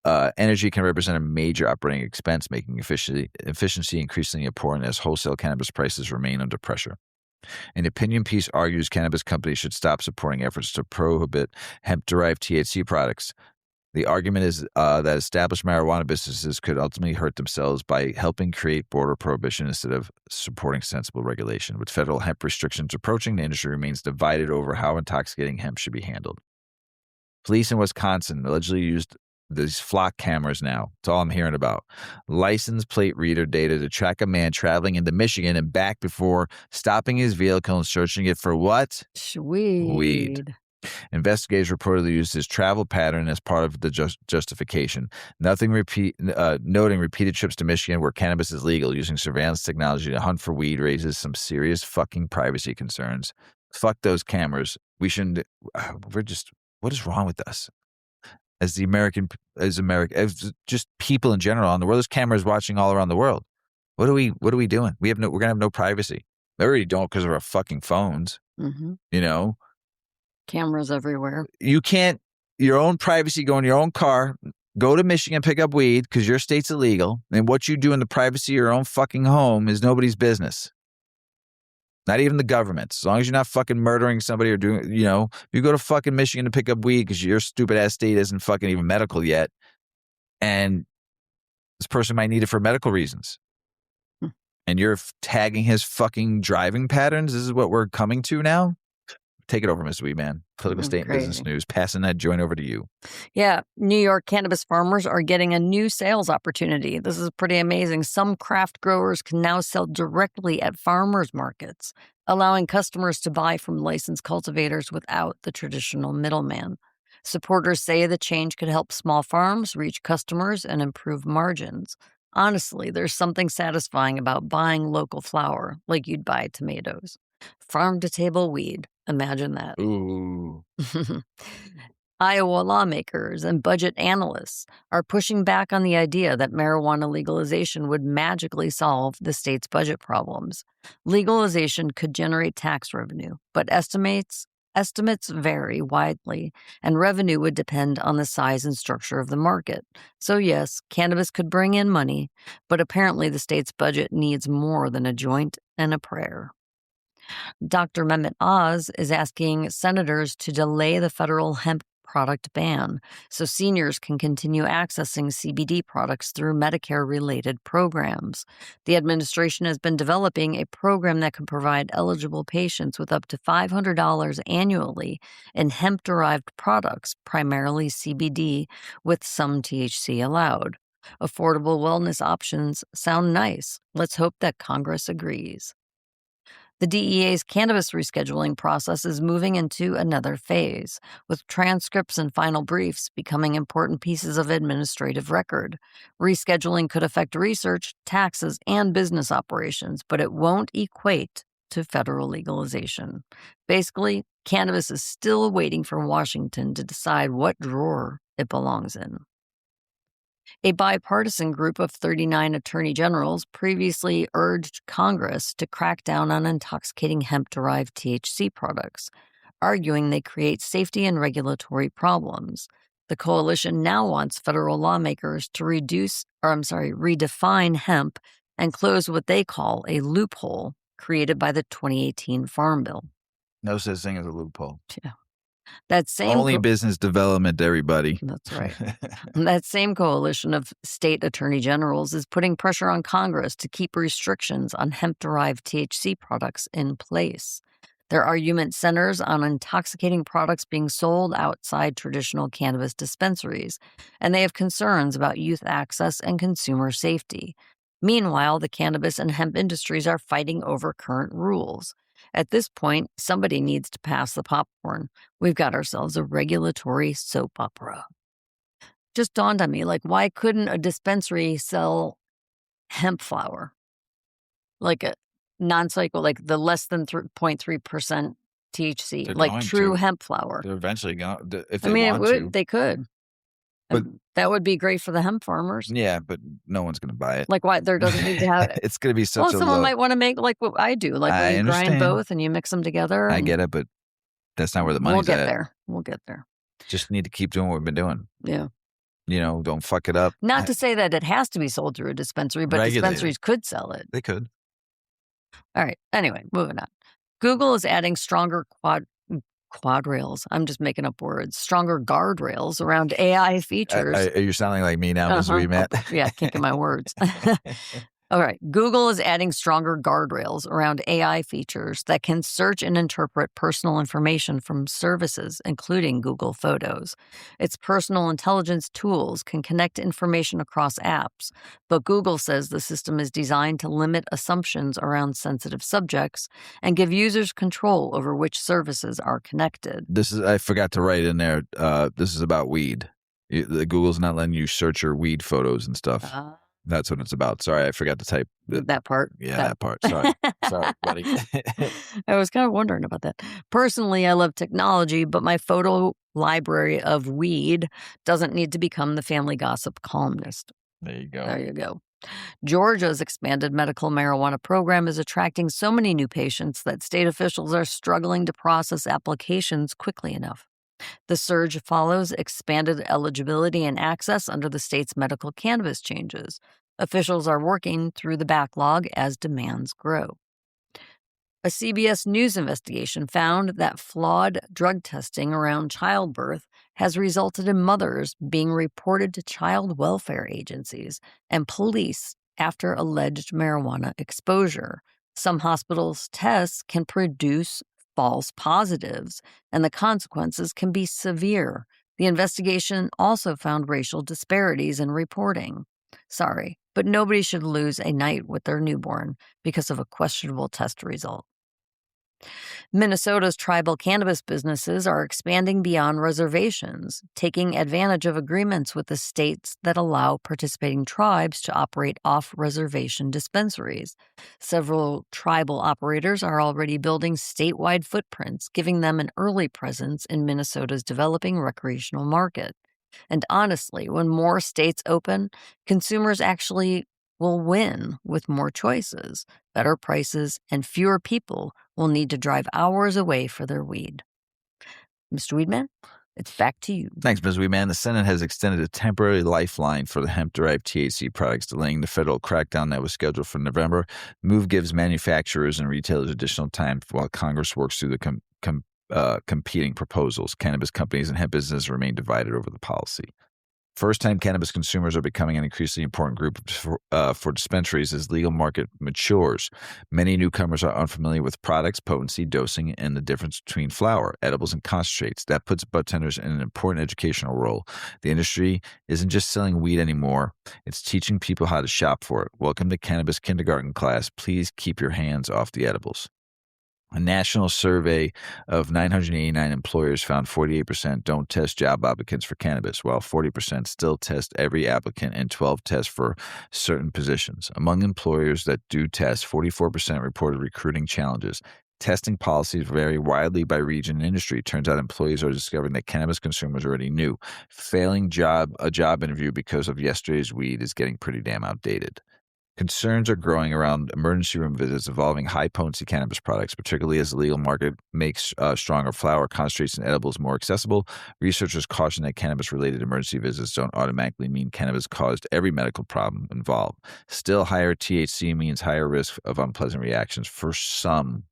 Energy can represent a major operating expense, making efficiency increasingly important as wholesale cannabis prices remain under pressure. An opinion piece argues cannabis companies should stop supporting efforts to prohibit hemp-derived THC products. The argument is that established marijuana businesses could ultimately hurt themselves by helping create border prohibition instead of supporting sensible regulation. With federal hemp restrictions approaching, the industry remains divided over how intoxicating hemp should be handled. Police in Wisconsin allegedly used these flock cameras now. That's all I'm hearing about. License plate reader data to track a man traveling into Michigan and back before stopping his vehicle and searching it for what? Weed. Investigators reportedly used his travel pattern as part of the justification. Noting repeated trips to Michigan where cannabis is legal using surveillance technology to hunt for weed raises some serious fucking privacy concerns. Fuck those cameras. We shouldn't. What is wrong with us? As just people in general on the world, there's cameras watching all around the world. What are we doing? We're gonna have no privacy. We already don't because of our fucking phones. Mm-hmm. Cameras everywhere. You can't, your own privacy, go in your own car, go to Michigan, pick up weed because your state's illegal. And what you do in the privacy of your own fucking home is nobody's business. Not even the government. As long as you're not fucking murdering somebody or doing, you go to fucking Michigan to pick up weed because your stupid ass state isn't fucking even medical yet. And this person might need it for medical reasons. And you're tagging his fucking driving patterns. This is what we're coming to now. Take it over, Mrs. Weedman. Political state and business news. Passing that joint over to you. Yeah. New York cannabis farmers are getting a new sales opportunity. This is pretty amazing. Some craft growers can now sell directly at farmers markets, allowing customers to buy from licensed cultivators without the traditional middleman. Supporters say the change could help small farms reach customers and improve margins. Honestly, there's something satisfying about buying local flower, like you'd buy tomatoes. Farm-to-table weed. Imagine that. Ooh. Iowa lawmakers and budget analysts are pushing back on the idea that marijuana legalization would magically solve the state's budget problems. Legalization could generate tax revenue, but estimates vary widely, and revenue would depend on the size and structure of the market. So yes, cannabis could bring in money, but apparently the state's budget needs more than a joint and a prayer. Dr. Mehmet Oz is asking senators to delay the federal hemp product ban so seniors can continue accessing CBD products through Medicare-related programs. The administration has been developing a program that can provide eligible patients with up to $500 annually in hemp-derived products, primarily CBD, with some THC allowed. Affordable wellness options sound nice. Let's hope that Congress agrees. The DEA's cannabis rescheduling process is moving into another phase, with transcripts and final briefs becoming important pieces of administrative record. Rescheduling could affect research, taxes, and business operations, but it won't equate to federal legalization. Basically, cannabis is still waiting for Washington to decide what drawer it belongs in. A bipartisan group of 39 attorney generals previously urged Congress to crack down on intoxicating hemp-derived THC products, arguing they create safety and regulatory problems. The coalition now wants federal lawmakers to redefine hemp and close what they call a loophole created by the 2018 Farm Bill. No such thing as a loophole. Yeah. That same Only business development, everybody. That's right. That same coalition of state attorney generals is putting pressure on Congress to keep restrictions on hemp-derived THC products in place. Their argument centers on intoxicating products being sold outside traditional cannabis dispensaries, and they have concerns about youth access and consumer safety. Meanwhile, the cannabis and hemp industries are fighting over current rules. At this point, somebody needs to pass the popcorn. We've got ourselves a regulatory soap opera. Just dawned on me, why couldn't a dispensary sell hemp flower? Like a non-cycle, the less than 0.3% THC, They're true hemp flower. They're eventually going to, if they want to. They could. But that would be great for the hemp farmers. Yeah, but no one's going to buy it. Why? There doesn't need to have it. It's going to be such a someone might want to make like what I do, where you grind both and you mix them together. I get it, but that's not where the money's at. We'll get there. Just need to keep doing what we've been doing. Yeah. Don't fuck it up. Not to say that it has to be sold through a dispensary, but dispensaries could sell it. They could. All right. Anyway, moving on. Google is adding stronger quad rails. I'm just making up words. Stronger guardrails around AI features. You're sounding like me now, Mrs Weedman. Yeah, can't get my words. All right. Google is adding stronger guardrails around AI features that can search and interpret personal information from services, including Google Photos. Its personal intelligence tools can connect information across apps, but Google says the system is designed to limit assumptions around sensitive subjects and give users control over which services are connected. I forgot to write in there, this is about weed. Google's not letting you search your weed photos and stuff. That's what it's about. Sorry, I forgot to type that part. Yeah, that part. Sorry. Sorry, buddy. I was kind of wondering about that. Personally, I love technology, but my photo library of weed doesn't need to become the family gossip columnist. There you go. Georgia's expanded medical marijuana program is attracting so many new patients that state officials are struggling to process applications quickly enough. The surge follows expanded eligibility and access under the state's medical cannabis changes. Officials are working through the backlog as demands grow. A CBS News investigation found that flawed drug testing around childbirth has resulted in mothers being reported to child welfare agencies and police after alleged marijuana exposure. Some hospitals' tests can produce false positives, and the consequences can be severe. The investigation also found racial disparities in reporting. Sorry, but nobody should lose a night with their newborn because of a questionable test result. Minnesota's tribal cannabis businesses are expanding beyond reservations, taking advantage of agreements with the states that allow participating tribes to operate off-reservation dispensaries. Several tribal operators are already building statewide footprints, giving them an early presence in Minnesota's developing recreational market. And honestly, when more states open, consumers actually will win with more choices, better prices, and fewer people will need to drive hours away for their weed. Mr. Weedman, it's back to you. Thanks, Ms. Weedman. The Senate has extended a temporary lifeline for the hemp-derived THC products, delaying the federal crackdown that was scheduled for November. The move gives manufacturers and retailers additional time while Congress works through the competing proposals. Cannabis companies and hemp businesses remain divided over the policy. First-time cannabis consumers are becoming an increasingly important group for dispensaries as legal market matures. Many newcomers are unfamiliar with products, potency, dosing, and the difference between flower, edibles, and concentrates. That puts budtenders in an important educational role. The industry isn't just selling weed anymore. It's teaching people how to shop for it. Welcome to Cannabis Kindergarten class. Please keep your hands off the edibles. A national survey of 989 employers found 48% don't test job applicants for cannabis, while 40% still test every applicant and 12 test for certain positions. Among employers that do test, 44% reported recruiting challenges. Testing policies vary widely by region and industry. Turns out employees are discovering that cannabis consumers already knew. Failing a job interview because of yesterday's weed is getting pretty damn outdated. Concerns are growing around emergency room visits involving high-potency cannabis products, particularly as the legal market makes stronger flower, concentrates, and edibles more accessible. Researchers caution that cannabis-related emergency visits don't automatically mean cannabis caused every medical problem involved. Still, higher THC means higher risk of unpleasant reactions for some.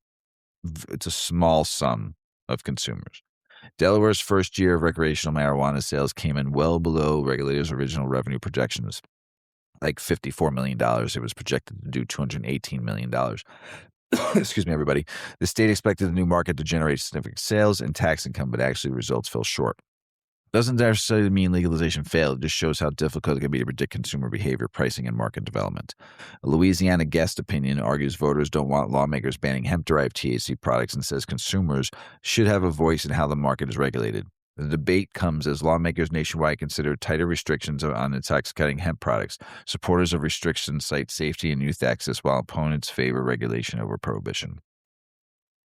It's a small sum of consumers. Delaware's first year of recreational marijuana sales came in well below regulators' original revenue projections. Like $54 million. It was projected to do $218 million. Excuse me, everybody. The state expected the new market to generate significant sales and tax income, but actually results fell short. Doesn't necessarily mean legalization failed. It just shows how difficult it can be to predict consumer behavior, pricing, and market development. A Louisiana guest opinion argues voters don't want lawmakers banning hemp-derived THC products and says consumers should have a voice in how the market is regulated. The debate comes as lawmakers nationwide consider tighter restrictions on intoxicating hemp products. Supporters of restrictions cite safety and youth access, while opponents favor regulation over prohibition.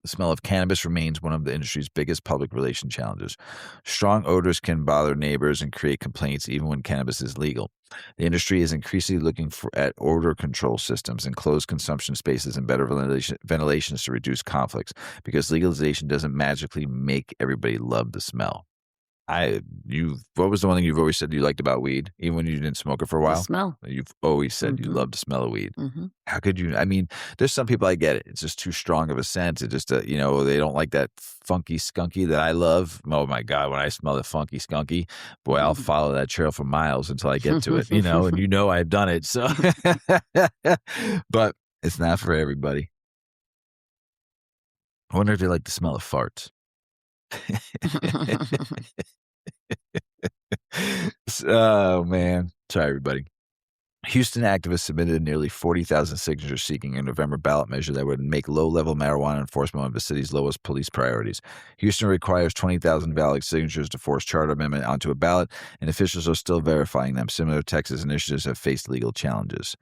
The smell of cannabis remains one of the industry's biggest public relation challenges. Strong odors can bother neighbors and create complaints even when cannabis is legal. The industry is increasingly looking at odor control systems, enclosed consumption spaces, and better ventilations to reduce conflicts, because legalization doesn't magically make everybody love the smell. What was the one thing you've always said you liked about weed, even when you didn't smoke it for a while? The smell. You've always said you love the smell of weed. Mm-hmm. How could you? I mean, there's some people, I get it. It's just too strong of a scent. It just, they don't like that funky skunky that I love. Oh my God, when I smell the funky skunky, boy, I'll follow that trail for miles until I get to it, and I've done it. So, but it's not for everybody. I wonder if they like the smell of farts. Oh, man. Sorry, everybody. Houston activists submitted nearly 40,000 signatures seeking a November ballot measure that would make low-level marijuana enforcement one of the city's lowest police priorities. Houston requires 20,000 valid signatures to force charter amendment onto a ballot, and officials are still verifying them. Similar Texas initiatives have faced legal challenges.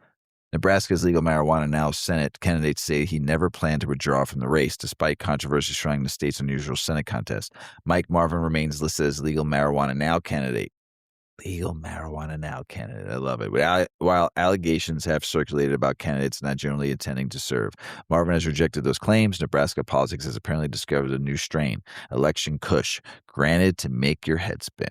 Nebraska's legal marijuana now Senate candidates say he never planned to withdraw from the race, despite controversy surrounding the state's unusual Senate contest. Mike Marvin remains listed as legal marijuana now candidate. Legal marijuana now candidate. I love it. While allegations have circulated about candidates not generally intending to serve, Marvin has rejected those claims. Nebraska politics has apparently discovered a new strain, election kush, granted to make your head spin.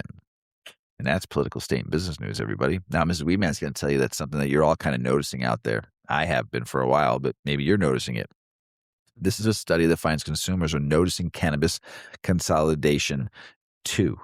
And that's political state and business news, everybody. Now, Mrs. Weedman's going to tell you that's something that you're all kind of noticing out there. I have been for a while, but maybe you're noticing it. This is a study that finds consumers are noticing cannabis consolidation too.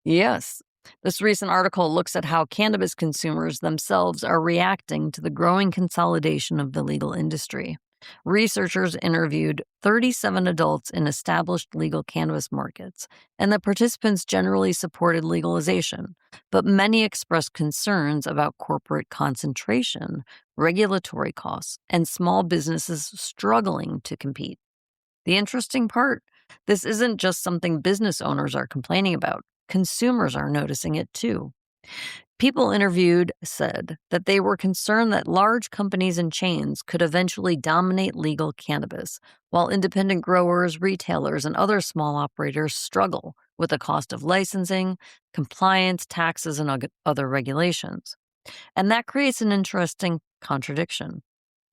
Yes. This recent article looks at how cannabis consumers themselves are reacting to the growing consolidation of the legal industry. Researchers interviewed 37 adults in established legal cannabis markets, and the participants generally supported legalization, but many expressed concerns about corporate concentration, regulatory costs, and small businesses struggling to compete. The interesting part, this isn't just something business owners are complaining about. Consumers are noticing it too. People interviewed said that they were concerned that large companies and chains could eventually dominate legal cannabis, while independent growers, retailers, and other small operators struggle with the cost of licensing, compliance, taxes, and other regulations. And that creates an interesting contradiction.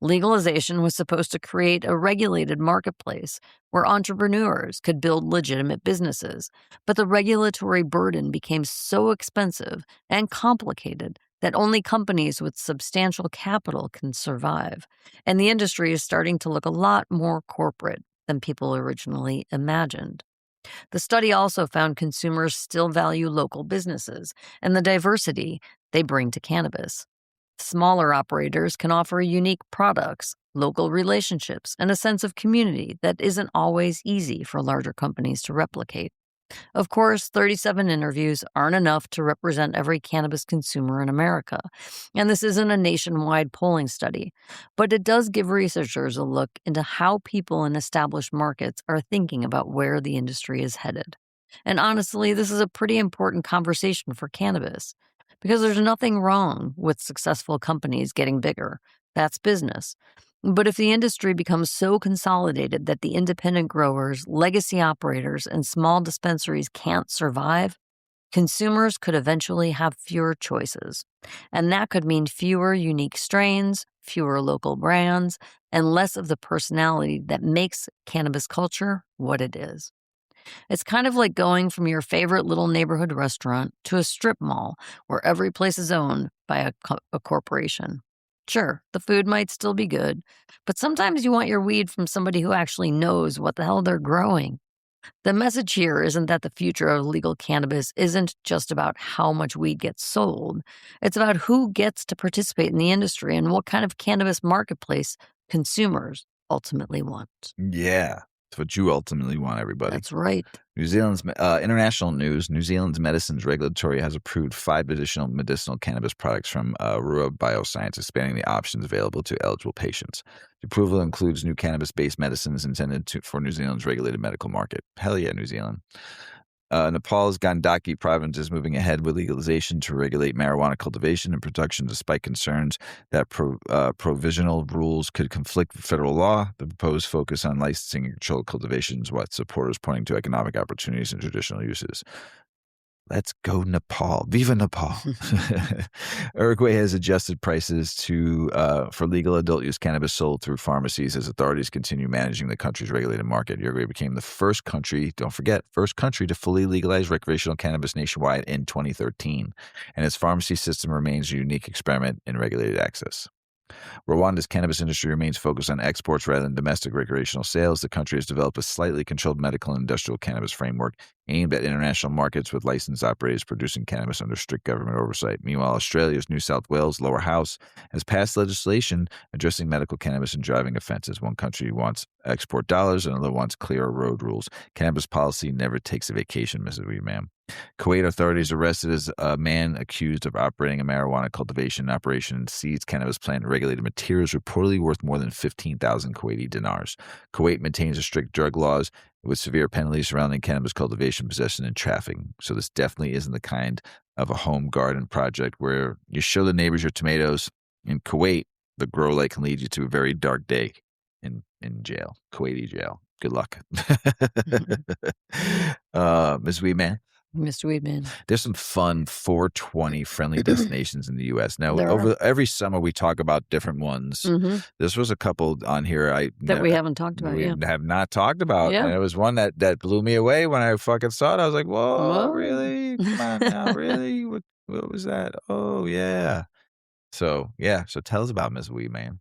Legalization was supposed to create a regulated marketplace where entrepreneurs could build legitimate businesses, but the regulatory burden became so expensive and complicated that only companies with substantial capital can survive. And the industry is starting to look a lot more corporate than people originally imagined. The study also found consumers still value local businesses and the diversity they bring to cannabis. Smaller operators can offer unique products, local relationships, and a sense of community that isn't always easy for larger companies to replicate. Of course, 37 interviews aren't enough to represent every cannabis consumer in America, and this isn't a nationwide polling study, but it does give researchers a look into how people in established markets are thinking about where the industry is headed. And honestly, this is a pretty important conversation for cannabis, because there's nothing wrong with successful companies getting bigger. That's business. But if the industry becomes so consolidated that the independent growers, legacy operators, and small dispensaries can't survive, consumers could eventually have fewer choices. And that could mean fewer unique strains, fewer local brands, and less of the personality that makes cannabis culture what it is. It's kind of like going from your favorite little neighborhood restaurant to a strip mall where every place is owned by a corporation. Sure, the food might still be good, but sometimes you want your weed from somebody who actually knows what the hell they're growing. The message here isn't that the future of legal cannabis isn't just about how much weed gets sold. It's about who gets to participate in the industry and what kind of cannabis marketplace consumers ultimately want. Yeah, that's what you ultimately want, everybody. That's right. New Zealand's international news. New Zealand's Medicines Regulatory has approved 5 additional medicinal cannabis products from Rua Bioscience, expanding the options available to eligible patients. The approval includes new cannabis-based medicines intended for New Zealand's regulated medical market. Hell yeah, New Zealand. Nepal's Gandaki province is moving ahead with legalization to regulate marijuana cultivation and production, despite concerns that provisional rules could conflict with federal law. The proposed focus on licensing and controlled cultivation is what supporters pointing to economic opportunities and traditional uses. Let's go Nepal. Viva Nepal. Uruguay has adjusted prices for legal adult use cannabis sold through pharmacies as authorities continue managing the country's regulated market. Uruguay became the first country to fully legalize recreational cannabis nationwide in 2013, and its pharmacy system remains a unique experiment in regulated access. Rwanda's cannabis industry remains focused on exports rather than domestic recreational sales. The country has developed a slightly controlled medical and industrial cannabis framework aimed at international markets with licensed operators producing cannabis under strict government oversight. Meanwhile, Australia's New South Wales lower house has passed legislation addressing medical cannabis and driving offenses. One country wants export dollars, and another wants clearer road rules. Cannabis policy never takes a vacation, Mrs. Weedman. Kuwait authorities arrested as a man accused of operating a marijuana cultivation operation and seized cannabis plant and regulated materials reportedly worth more than 15,000 Kuwaiti dinars. Kuwait maintains strict drug laws with severe penalties surrounding cannabis cultivation, possession, and trafficking. So this definitely isn't the kind of a home garden project where you show the neighbors your tomatoes. In Kuwait, the grow light can lead you to a very dark day in jail, Kuwaiti jail. Good luck. Ms. Weedman. Mr. Weedman. There's some fun 420 friendly destinations in the U.S. Now, There every summer we talk about different ones. Mhm. This was a couple on here That we haven't talked about, we yeah. have not talked about. Yeah. And it was one that blew me away when I fucking saw it. I was like, whoa, Whoa. really? Come on now, really? What was that? Oh, yeah. So tell us about Ms. Weedman.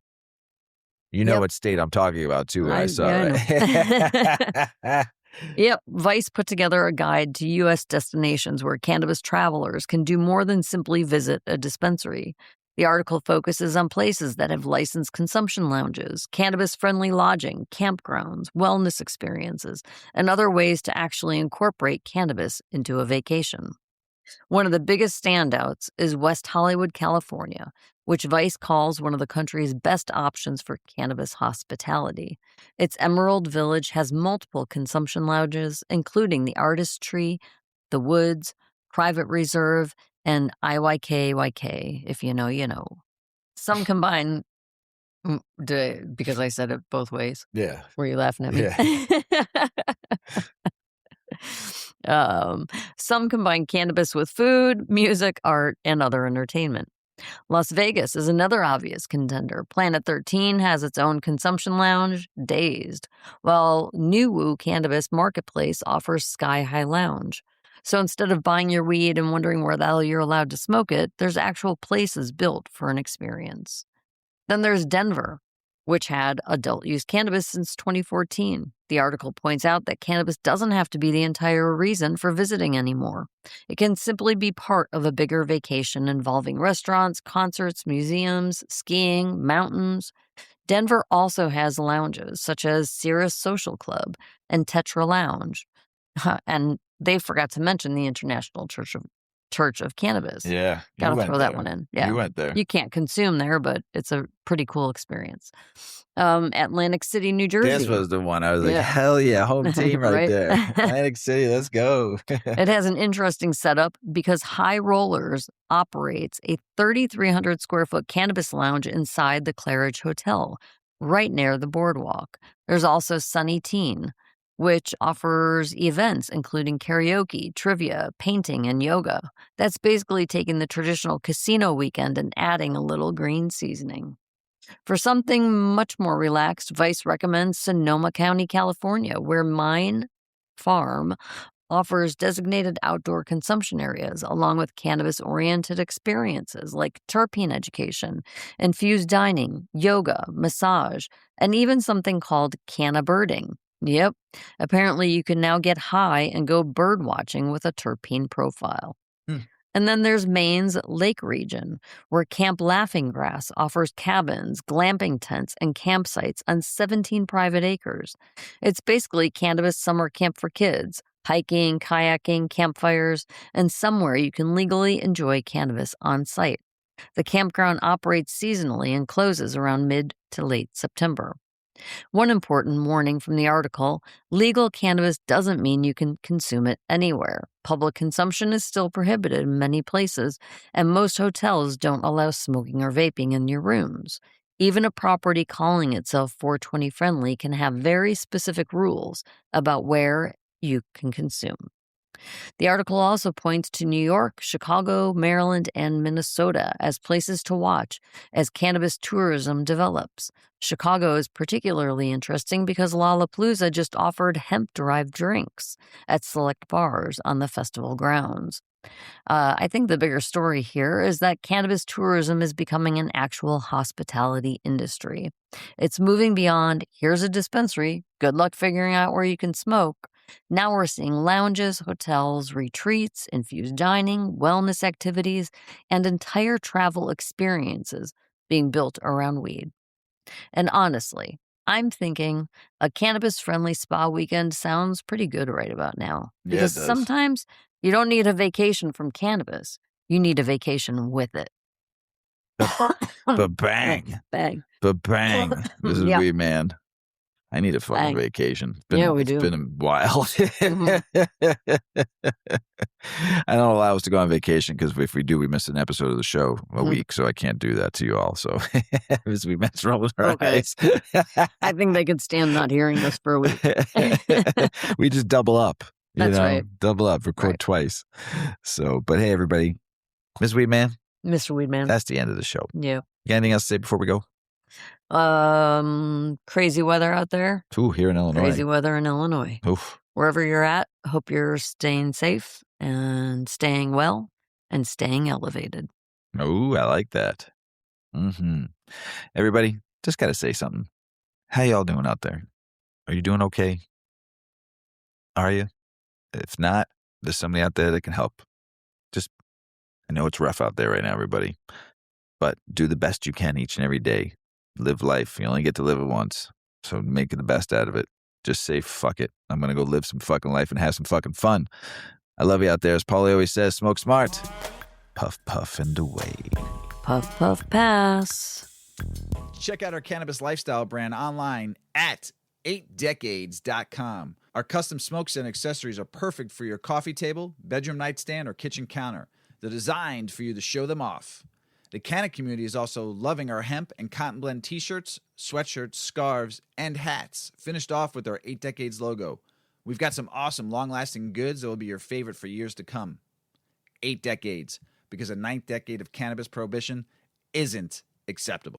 You know Yep. what state I'm talking about, too, when I saw I it. Yep. Vice put together a guide to U.S. destinations where cannabis travelers can do more than simply visit a dispensary. The article focuses on places that have licensed consumption lounges, cannabis-friendly lodging, campgrounds, wellness experiences, and other ways to actually incorporate cannabis into a vacation. One of the biggest standouts is West Hollywood, California, which Vice calls one of the country's best options for cannabis hospitality. Its Emerald Village has multiple consumption lounges, including the Artist Tree, the Woods, Private Reserve, and IYKYK. If you know, you know. Some combine, because I said it both ways. Yeah. Were you laughing at me? Yeah. Some combine cannabis with food, music, art, and other entertainment. Las Vegas is another obvious contender. Planet 13 has its own consumption lounge, Dazed, while New Woo Cannabis Marketplace offers Sky High Lounge. So instead of buying your weed and wondering where the hell you're allowed to smoke it, there's actual places built for an experience. Then there's Denver, which had adult-use cannabis since 2014. The article points out that cannabis doesn't have to be the entire reason for visiting anymore. It can simply be part of a bigger vacation involving restaurants, concerts, museums, skiing, mountains. Denver also has lounges such as Cirrus Social Club and Tetra Lounge. And they forgot to mention the International Church of Cannabis. Yeah. Gotta throw that one in. Yeah. You went there. You can't consume there, but it's a pretty cool experience. Atlantic City, New Jersey. This was the one I was like, hell yeah, home team right, Right? there. Atlantic City, let's go. It has an interesting setup because High Rollers operates a 3,300 square foot cannabis lounge inside the Claridge Hotel, right near the boardwalk. There's also Sunny Teen, which offers events including karaoke, trivia, painting, and yoga. That's basically taking the traditional casino weekend and adding a little green seasoning. For something much more relaxed, Vice recommends Sonoma County, California, where Mine Farm offers designated outdoor consumption areas along with cannabis-oriented experiences like terpene education, infused dining, yoga, massage, and even something called cannabirding. Yep. Apparently, you can now get high and go bird watching with a terpene profile. And then there's Maine's Lake region, where Camp Laughing Grass offers cabins, glamping tents, and campsites on 17 private acres. It's basically cannabis summer camp for kids, hiking, kayaking, campfires, and somewhere you can legally enjoy cannabis on site. The campground operates seasonally and closes around mid to late September. One important warning from the article: legal cannabis doesn't mean you can consume it anywhere. Public consumption is still prohibited in many places, and most hotels don't allow smoking or vaping in your rooms. Even a property calling itself 420 friendly can have very specific rules about where you can consume. The article also points to New York, Chicago, Maryland, and Minnesota as places to watch as cannabis tourism develops. Chicago is particularly interesting because Lollapalooza just offered hemp-derived drinks at select bars on the festival grounds. I think the bigger story here is that cannabis tourism is becoming an actual hospitality industry. It's moving beyond, here's a dispensary, good luck figuring out where you can smoke. Now we're seeing lounges, hotels, retreats, infused dining, wellness activities, and entire travel experiences being built around weed. And honestly, I'm thinking a cannabis-friendly spa weekend sounds pretty good right about now. Because Yeah, it does. sometimes you don't need a vacation from cannabis. You need a vacation with it. But bang. Bang. But bang. This is Yeah. Weedman. I need a fucking Bang. vacation. Yeah, we do. It's been a while. I don't allow us to go on vacation because if we do, we miss an episode of the show a week. So I can't do that to you all. So as Weedman's rolling our Okay. eyes. I think they could stand not hearing this for a week. We just double up. That's right. Double up, record Right. twice. So, but hey, everybody. Ms. Weedman, Mr. Weedman. that's the end of the show. Yeah. You got anything else to say before we go? Crazy weather out there. Ooh, here in Illinois. Crazy weather in Illinois. Oof. Wherever you're at, hope you're staying safe and staying well and staying elevated. Ooh, I like that. Everybody, just got to say something. How y'all doing out there? Are you doing okay? Are you? If not, there's somebody out there that can help. I know it's rough out there right now, everybody, but do the best you can each and every day. Live life. You only get to live it once, so make the best out of it. Just say, fuck it. I'm going to go live some fucking life and have some fucking fun. I love you out there. As Paulie always says, smoke smart. Puff, puff, and away. Puff, puff, pass. Check out our cannabis lifestyle brand online at 8decades.com. Our custom smokes and accessories are perfect for your coffee table, bedroom nightstand, or kitchen counter. They're designed for you to show them off. The Canna community is also loving our hemp and cotton blend t-shirts, sweatshirts, scarves, and hats, finished off with our 8 Decades logo. We've got some awesome long-lasting goods that will be your favorite for years to come. 8 Decades, because a 9th decade of cannabis prohibition isn't acceptable.